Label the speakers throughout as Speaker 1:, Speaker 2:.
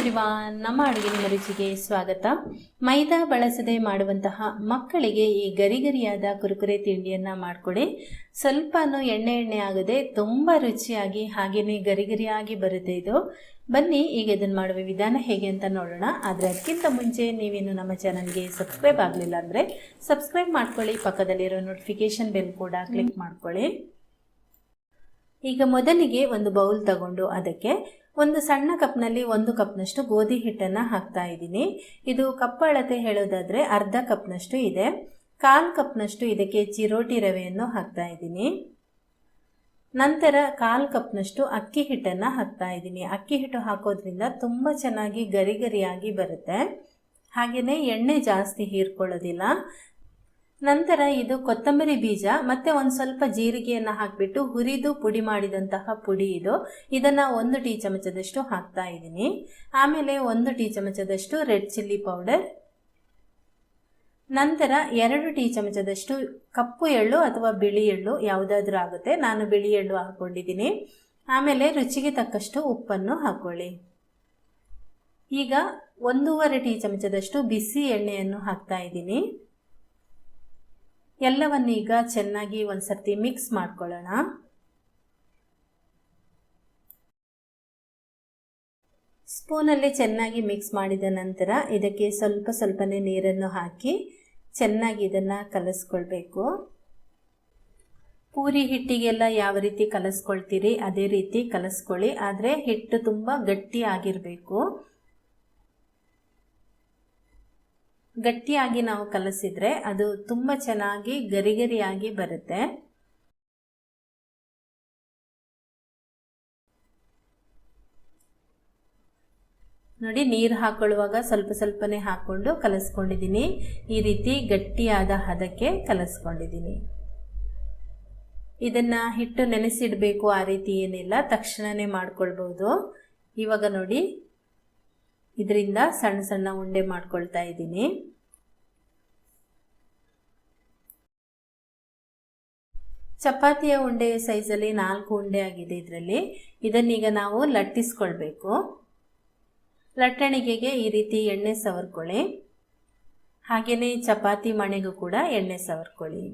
Speaker 1: Everyone, ನಮ್ಮ ಅಡುಗೆ ನಿಮ್ಮ ರುಚಿಗೆ ಸ್ವಾಗತ. ಮೈದಾ ಬಳಸದೆ ಮಾಡುವಂತಹ ಮಕ್ಕಳಿಗೆ ಈ ಗರಿಗರಿಯಾದ ಕುರುಕುರೆ ತಿಂಡಿಯನ್ನು ಮಾಡಿಕೊಡಿ. ಸ್ವಲ್ಪನೂ ಎಣ್ಣೆ ಆಗದೆ ತುಂಬ ರುಚಿಯಾಗಿ ಹಾಗೆಯೇ ಗರಿಗರಿಯಾಗಿ ಬರುತ್ತೆ ಇದು. ಬನ್ನಿ ಈಗ ಇದನ್ನು ಮಾಡುವ ವಿಧಾನ ಹೇಗೆ ಅಂತ ನೋಡೋಣ. ಆದರೆ ಅದಕ್ಕಿಂತ ಮುಂಚೆ ನೀವೇನು ನಮ್ಮ ಚಾನಲ್ಗೆ ಸಬ್ಸ್ಕ್ರೈಬ್ ಆಗಲಿಲ್ಲ ಅಂದರೆ ಸಬ್ಸ್ಕ್ರೈಬ್ ಮಾಡ್ಕೊಳ್ಳಿ, ಪಕ್ಕದಲ್ಲಿರೋ ನೋಟಿಫಿಕೇಶನ್ ಬೆಲ್ ಕೂಡ ಕ್ಲಿಕ್ ಮಾಡ್ಕೊಳ್ಳಿ. ಈಗ ಮೊದಲಿಗೆ ಒಂದು ಬೌಲ್ ತಗೊಂಡು ಅದಕ್ಕೆ ಒಂದು ಸಣ್ಣ ಕಪ್ನಲ್ಲಿ 1 ಕಪ್ನಷ್ಟು ಗೋಧಿ ಹಿಟ್ಟನ್ನು ಹಾಕ್ತಾ ಇದ್ದೀನಿ. ಇದು ಕಪ್ ಅಳತೆ ಹೇಳೋದಾದರೆ ಅರ್ಧ ಕಪ್ನಷ್ಟು ಇದೆ. 1/4 ಕಪ್ನಷ್ಟು ಇದಕ್ಕೆ ಚಿರೋಟಿ ರವೆಯನ್ನು ಹಾಕ್ತಾ ಇದ್ದೀನಿ. ನಂತರ 1/4 ಕಪ್ನಷ್ಟು ಅಕ್ಕಿ ಹಿಟ್ಟನ್ನು ಹಾಕ್ತಾ ಇದ್ದೀನಿ. ಅಕ್ಕಿ ಹಿಟ್ಟು ಹಾಕೋದ್ರಿಂದ ತುಂಬ ಚೆನ್ನಾಗಿ ಗರಿಗರಿಯಾಗಿ ಬರುತ್ತೆ, ಹಾಗೆಯೇ ಎಣ್ಣೆ ಜಾಸ್ತಿ ಹೀರ್ಕೊಳ್ಳೋದಿಲ್ಲ. ನಂತರ ಇದು ಕೊತ್ತಂಬರಿ ಬೀಜ ಮತ್ತು ಒಂದು ಸ್ವಲ್ಪ ಜೀರಿಗೆಯನ್ನು ಹಾಕಿಬಿಟ್ಟು ಹುರಿದು ಪುಡಿ ಮಾಡಿದಂತಹ ಪುಡಿ ಇದು. ಇದನ್ನು 1 ಟೀ ಚಮಚದಷ್ಟು ಹಾಕ್ತಾ ಇದ್ದೀನಿ. ಆಮೇಲೆ 1 ಟೀ ಚಮಚದಷ್ಟು ರೆಡ್ ಚಿಲ್ಲಿ ಪೌಡರ್, ನಂತರ 2 ಟೀ ಚಮಚದಷ್ಟು ಕಪ್ಪು ಎಳ್ಳು ಅಥವಾ ಬಿಳಿ ಎಳ್ಳು ಯಾವುದಾದ್ರೂ ಆಗುತ್ತೆ, ನಾನು ಬಿಳಿ ಎಳ್ಳು ಹಾಕ್ಕೊಂಡಿದ್ದೀನಿ. ಆಮೇಲೆ ರುಚಿಗೆ ತಕ್ಕಷ್ಟು ಉಪ್ಪನ್ನು ಹಾಕ್ಕೊಳ್ಳಿ. ಈಗ 1.5 ಟೀ ಚಮಚದಷ್ಟು ಬಿಸಿ ಎಣ್ಣೆಯನ್ನು ಹಾಕ್ತಾ ಇದ್ದೀನಿ. ಎಲ್ಲವನ್ನು ಈಗ ಚೆನ್ನಾಗಿ ಒಂದ್ಸರ್ತಿ ಮಿಕ್ಸ್ ಮಾಡ್ಕೊಳ್ಳೋಣ. ಸ್ಪೂನಲ್ಲಿ ಚೆನ್ನಾಗಿ ಮಿಕ್ಸ್ ಮಾಡಿದ ನಂತರ ಇದಕ್ಕೆ ಸ್ವಲ್ಪನೇ ನೀರನ್ನು ಹಾಕಿ ಚೆನ್ನಾಗಿ ಇದನ್ನು ಕಲಿಸ್ಕೊಳ್ಬೇಕು. ಪೂರಿ ಹಿಟ್ಟಿಗೆಲ್ಲ ಯಾವ ರೀತಿ ಕಲಿಸ್ಕೊಳ್ತೀರಿ ಅದೇ ರೀತಿ ಕಲಿಸ್ಕೊಳ್ಳಿ, ಆದರೆ ಹಿಟ್ಟು ತುಂಬ ಗಟ್ಟಿ ಆಗಿರಬೇಕು. ಗಟ್ಟಿಯಾಗಿ ನಾವು ಕಲಸಿದ್ರೆ ಅದು ತುಂಬ ಚೆನ್ನಾಗಿ ಗರಿಗರಿಯಾಗಿ ಬರುತ್ತೆ. ನೋಡಿ, ನೀರು ಹಾಕೊಳ್ಳುವಾಗ ಸ್ವಲ್ಪನೇ ಹಾಕ್ಕೊಂಡು ಕಲಸ್ಕೊಂಡಿದ್ದೀನಿ. ಈ ರೀತಿ ಗಟ್ಟಿಯಾದ ಹದಕ್ಕೆ ಕಲಸ್ಕೊಂಡಿದ್ದೀನಿ. ಇದನ್ನು ಹಿಟ್ಟು ನೆನೆಸಿಡಬೇಕು ಆ ರೀತಿ ಏನಿಲ್ಲ, ತಕ್ಷಣನೇ ಮಾಡ್ಕೊಳ್ಬೋದು. ಇವಾಗ ನೋಡಿ, ಇದರಿಂದ ಸಣ್ಣ ಉಂಡೆ ಮಾಡ್ಕೊಳ್ತಾ ಇದ್ದೀನಿ. ಚಪಾತಿಯ ಉಂಡೆ ಸೈಜಲ್ಲಿ 4 ಉಂಡೆ ಆಗಿದೆ ಇದರಲ್ಲಿ. ಇದನ್ನೀಗ ನಾವು ಲಟ್ಟಿಸ್ಕೊಳ್ಬೇಕು. ಲಟ್ಟಣಿಗೆಗೆ ಈ ರೀತಿ ಎಣ್ಣೆ ಸವರ್ಕೊಳ್ಳಿ. ಹಾಗೆಯೇ ಚಪಾತಿ ಮಣೆಗೂ ಕೂಡ ಎಣ್ಣೆ ಸವರ್ಕೊಳ್ಳಿ.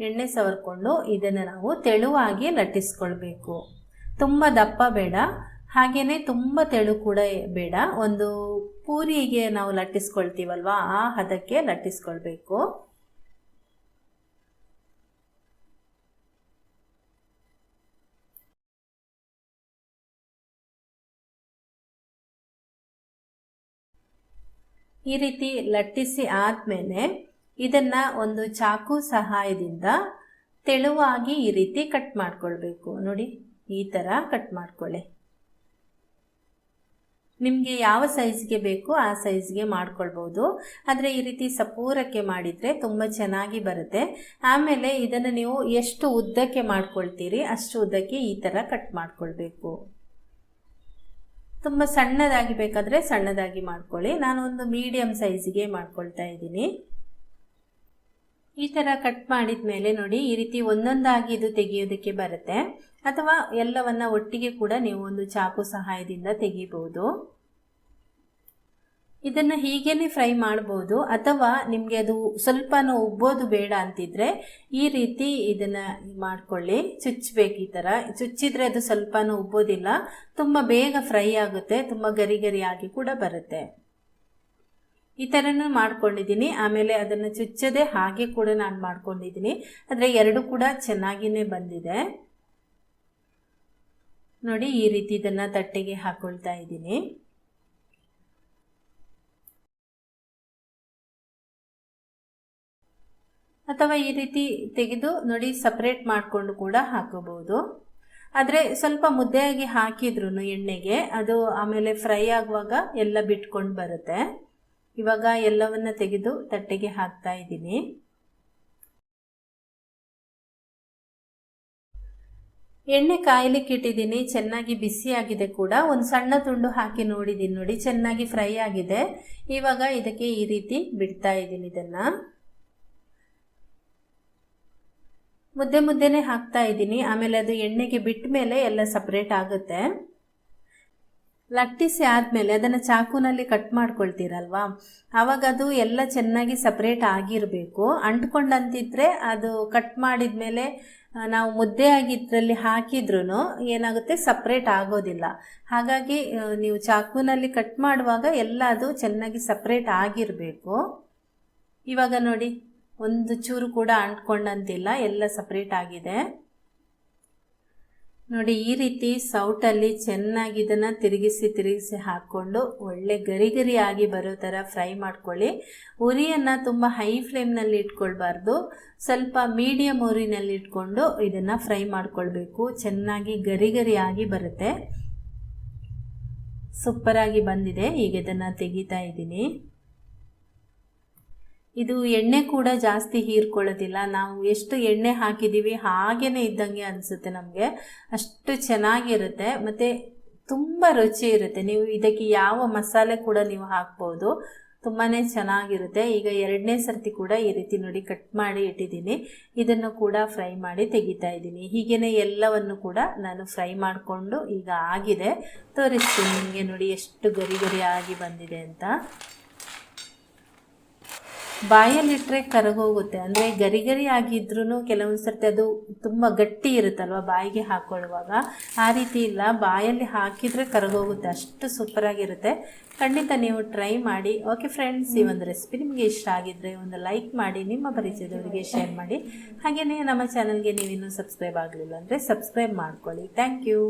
Speaker 1: ಎಣ್ಣೆ ಸವರ್ಕೊಂಡು ಇದನ್ನು ನಾವು ತೆಳುವಾಗಿ ಲಟ್ಟಿಸ್ಕೊಳ್ಬೇಕು. ತುಂಬ ದಪ್ಪ ಬೇಡ, ಹಾಗೆಯೇ ತುಂಬ ತೆಳು ಕೂಡ ಬೇಡ. ಒಂದು ಪೂರಿಗೆ ನಾವು ಲಟ್ಟಿಸ್ಕೊಳ್ತೀವಲ್ವಾ ಆ ಹದಕ್ಕೆ ಲಟ್ಟಿಸ್ಕೊಳ್ಬೇಕು. ಈ ರೀತಿ ಲಟ್ಟಿಸಿ ಆದಮೇಲೆ ಇದನ್ನು ಒಂದು ಚಾಕು ಸಹಾಯದಿಂದ ತೆಳುವಾಗಿ ಈ ರೀತಿ ಕಟ್ ಮಾಡ್ಕೊಳ್ಬೇಕು. ನೋಡಿ, ಈ ಥರ ಕಟ್ ಮಾಡ್ಕೊಳ್ಳಿ. ನಿಮಗೆ ಯಾವ ಸೈಜ್ಗೆ ಬೇಕು ಆ ಸೈಜ್ಗೆ ಮಾಡ್ಕೊಳ್ಬೋದು, ಆದರೆ ಈ ರೀತಿ ಸಪೂರಕ್ಕೆ ಮಾಡಿದರೆ ತುಂಬ ಚೆನ್ನಾಗಿ ಬರುತ್ತೆ. ಆಮೇಲೆ ಇದನ್ನು ನೀವು ಎಷ್ಟು ಉದ್ದಕ್ಕೆ ಮಾಡ್ಕೊಳ್ತೀರಿ ಅಷ್ಟು ಉದ್ದಕ್ಕೆ ಈ ಥರ ಕಟ್ ಮಾಡ್ಕೊಳ್ಬೇಕು. ತುಂಬ ಸಣ್ಣದಾಗಿ ಬೇಕಾದರೆ ಸಣ್ಣದಾಗಿ ಮಾಡ್ಕೊಳ್ಳಿ. ನಾನು ಒಂದು ಮೀಡಿಯಮ್ ಸೈಜ್ಗೆ ಮಾಡ್ಕೊಳ್ತಾ ಇದ್ದೀನಿ. ಈ ಥರ ಕಟ್ ಮಾಡಿದ ಮೇಲೆ ನೋಡಿ, ಈ ರೀತಿ ಒಂದೊಂದಾಗಿ ಇದು ತೆಗೆಯೋದಕ್ಕೆ ಬರುತ್ತೆ, ಅಥವಾ ಎಲ್ಲವನ್ನ ಒಟ್ಟಿಗೆ ಕೂಡ ನೀವು ಒಂದು ಚಾಕು ಸಹಾಯದಿಂದ ತೆಗಿಬಹುದು. ಇದನ್ನು ಹೀಗೇನೆ ಫ್ರೈ ಮಾಡ್ಬೋದು, ಅಥವಾ ನಿಮಗೆ ಅದು ಸ್ವಲ್ಪನೂ ಉಬ್ಬೋದು ಬೇಡ ಅಂತಿದ್ರೆ ಈ ರೀತಿ ಇದನ್ನು ಮಾಡ್ಕೊಳ್ಳಿ. ಚುಚ್ಚಬೇಕು. ಈ ಥರ ಚುಚ್ಚಿದ್ರೆ ಅದು ಸ್ವಲ್ಪನೂ ಉಬ್ಬೋದಿಲ್ಲ, ತುಂಬ ಬೇಗ ಫ್ರೈ ಆಗುತ್ತೆ, ತುಂಬ ಗರಿಗರಿಯಾಗಿ ಕೂಡ ಬರುತ್ತೆ. ಈ ಥರನೂ ಮಾಡ್ಕೊಂಡಿದ್ದೀನಿ. ಆಮೇಲೆ ಅದನ್ನು ಚುಚ್ಚದೆ ಹಾಗೆ ಕೂಡ ನಾನು ಮಾಡ್ಕೊಂಡಿದ್ದೀನಿ, ಆದರೆ ಎರಡು ಕೂಡ ಚೆನ್ನಾಗಿಯೇ ಬಂದಿದೆ. ನೋಡಿ, ಈ ರೀತಿ ಇದನ್ನು ತಟ್ಟೆಗೆ ಹಾಕೊಳ್ತಾ ಇದ್ದೀನಿ. ಅಥವಾ ಈ ರೀತಿ ತೆಗೆದು ನೋಡಿ ಸಪ್ರೇಟ್ ಮಾಡಿಕೊಂಡು ಕೂಡ ಹಾಕೋಬಹುದು. ಆದರೆ ಸ್ವಲ್ಪ ಮುದ್ದೆಯಾಗಿ ಹಾಕಿದ್ರೂ ಎಣ್ಣೆಗೆ ಅದು ಆಮೇಲೆ ಫ್ರೈ ಆಗುವಾಗ ಎಲ್ಲ ಬಿಟ್ಕೊಂಡು ಬರುತ್ತೆ. ಇವಾಗ ಎಲ್ಲವನ್ನ ತೆಗೆದು ತಟ್ಟೆಗೆ ಹಾಕ್ತಾ ಇದ್ದೀನಿ. ಎಣ್ಣೆ ಕಾಯಲಿಕ್ಕೆ ಇಟ್ಟಿದ್ದೀನಿ, ಚೆನ್ನಾಗಿ ಬಿಸಿಯಾಗಿದೆ ಕೂಡ. ಒಂದು ಸಣ್ಣ ತುಂಡು ಹಾಕಿ ನೋಡಿದ್ದೀನಿ, ನೋಡಿ ಚೆನ್ನಾಗಿ ಫ್ರೈ ಆಗಿದೆ. ಇವಾಗ ಇದಕ್ಕೆ ಈ ರೀತಿ ಬಿಡ್ತಾ ಇದ್ದೀನಿ. ಇದನ್ನು ಮುದ್ದೆನೇ ಹಾಕ್ತಾ ಇದ್ದೀನಿ. ಆಮೇಲೆ ಅದು ಎಣ್ಣೆಗೆ ಬಿಟ್ಟ ಮೇಲೆ ಎಲ್ಲ ಸಪ್ರೇಟ್ ಆಗುತ್ತೆ. ಲಟ್ಟಿಸಿ ಆದಮೇಲೆ ಅದನ್ನು ಚಾಕುನಲ್ಲಿ ಕಟ್ ಮಾಡ್ಕೊಳ್ತೀರಲ್ವಾ, ಆವಾಗ ಅದು ಎಲ್ಲ ಚೆನ್ನಾಗಿ ಸಪ್ರೇಟ್ ಆಗಿರಬೇಕು. ಅಂಟ್ಕೊಂಡಂತಿದ್ರೆ ಅದು ಕಟ್ ಮಾಡಿದ ಮೇಲೆ ನಾವು ಮುದ್ದೆ ಆಗಿದ್ರಲ್ಲಿ ಹಾಕಿದ್ರೂ ಏನಾಗುತ್ತೆ, ಸಪ್ರೇಟ್ ಆಗೋದಿಲ್ಲ. ಹಾಗಾಗಿ ನೀವು ಚಾಕುನಲ್ಲಿ ಕಟ್ ಮಾಡುವಾಗ ಎಲ್ಲ ಅದು ಚೆನ್ನಾಗಿ ಸಪ್ರೇಟ್ ಆಗಿರಬೇಕು. ಇವಾಗ ನೋಡಿ, ಒಂದು ಚೂರು ಕೂಡ ಅಂಟ್ಕೊಂಡಂತಿಲ್ಲ, ಎಲ್ಲ ಸಪ್ರೇಟ್ ಆಗಿದೆ ನೋಡಿ. ಈ ರೀತಿ ಸೌಟಲ್ಲಿ ಚೆನ್ನಾಗಿ ಇದನ್ನು ತಿರುಗಿಸಿ ಹಾಕ್ಕೊಂಡು ಒಳ್ಳೆ ಗರಿ ಗರಿ ಆಗಿ ಬರೋ ಥರ ಫ್ರೈ ಮಾಡ್ಕೊಳ್ಳಿ. ಉರಿಯನ್ನು ತುಂಬ ಹೈ ಫ್ಲೇಮ್ನಲ್ಲಿ ಇಟ್ಕೊಳ್ಬಾರ್ದು, ಸ್ವಲ್ಪ ಮೀಡಿಯಮ್ ಉರಿನಲ್ಲಿ ಇಟ್ಕೊಂಡು ಇದನ್ನು ಫ್ರೈ ಮಾಡ್ಕೊಳ್ಬೇಕು. ಚೆನ್ನಾಗಿ ಗರಿ ಗರಿ ಆಗಿ ಬರುತ್ತೆ. ಸೂಪರಾಗಿ ಬಂದಿದೆ. ಈಗ ಇದನ್ನು ತೆಗಿತಾ ಇದ್ದೀನಿ. ಇದು ಎಣ್ಣೆ ಕೂಡ ಜಾಸ್ತಿ ಹೀರ್ಕೊಳ್ಳೋದಿಲ್ಲ. ನಾವು ಎಷ್ಟು ಎಣ್ಣೆ ಹಾಕಿದ್ದೀವಿ ಹಾಗೇ ಇದ್ದಂಗೆ ಅನಿಸುತ್ತೆ ನಮಗೆ, ಅಷ್ಟು ಚೆನ್ನಾಗಿರುತ್ತೆ ಮತ್ತು ತುಂಬ ರುಚಿ ಇರುತ್ತೆ. ನೀವು ಇದಕ್ಕೆ ಯಾವ ಮಸಾಲೆ ಕೂಡ ನೀವು ಹಾಕ್ಬೋದು, ತುಂಬಾ ಚೆನ್ನಾಗಿರುತ್ತೆ. ಈಗ ಎರಡನೇ ಸರ್ತಿ ಕೂಡ ಈ ರೀತಿ ನೋಡಿ ಕಟ್ ಮಾಡಿ ಇಟ್ಟಿದ್ದೀನಿ. ಇದನ್ನು ಕೂಡ ಫ್ರೈ ಮಾಡಿ ತೆಗಿತಾ ಇದ್ದೀನಿ. ಹೀಗೇ ಎಲ್ಲವನ್ನು ಕೂಡ ನಾನು ಫ್ರೈ ಮಾಡಿಕೊಂಡು ಈಗ ಆಗಿದೆ, ತೋರಿಸ್ತೀನಿ ನಿಮಗೆ. ನೋಡಿ ಎಷ್ಟು ಗರಿ ಗರಿ ಆಗಿ ಬಂದಿದೆ ಅಂತ. ಬಾಯಲ್ಲಿಟ್ಟರೆ ಕರಗೋಗುತ್ತೆ, ಅಂದರೆ ಗರಿ ಗರಿ ಆಗಿದ್ರೂ ಕೆಲವೊಂದು ಸರ್ತಿ ಅದು ತುಂಬ ಗಟ್ಟಿ ಇರುತ್ತಲ್ವ ಬಾಯಿಗೆ ಹಾಕ್ಕೊಳ್ಳುವಾಗ. ಆ ರೀತಿ ಇಲ್ಲ, ಬಾಯಲ್ಲಿ ಹಾಕಿದರೆ ಕರಗೋಗುತ್ತೆ, ಅಷ್ಟು ಸೂಪರಾಗಿರುತ್ತೆ. ಖಂಡಿತ ನೀವು ಟ್ರೈ ಮಾಡಿ. ಓಕೆ ಫ್ರೆಂಡ್ಸ್, ಈ ಒಂದು ರೆಸಿಪಿ ನಿಮಗೆ ಇಷ್ಟ ಆಗಿದ್ದರೆ ಒಂದು ಲೈಕ್ ಮಾಡಿ, ನಿಮ್ಮ ಪರಿಚಯದವರಿಗೆ ಶೇರ್ ಮಾಡಿ. ಹಾಗೆಯೇ ನಮ್ಮ ಚಾನಲ್ಗೆ ನೀವಿನ್ನೂ ಸಬ್ಸ್ಕ್ರೈಬ್ ಆಗಲಿಲ್ಲ ಅಂದರೆ ಸಬ್ಸ್ಕ್ರೈಬ್ ಮಾಡ್ಕೊಳ್ಳಿ. Thank you.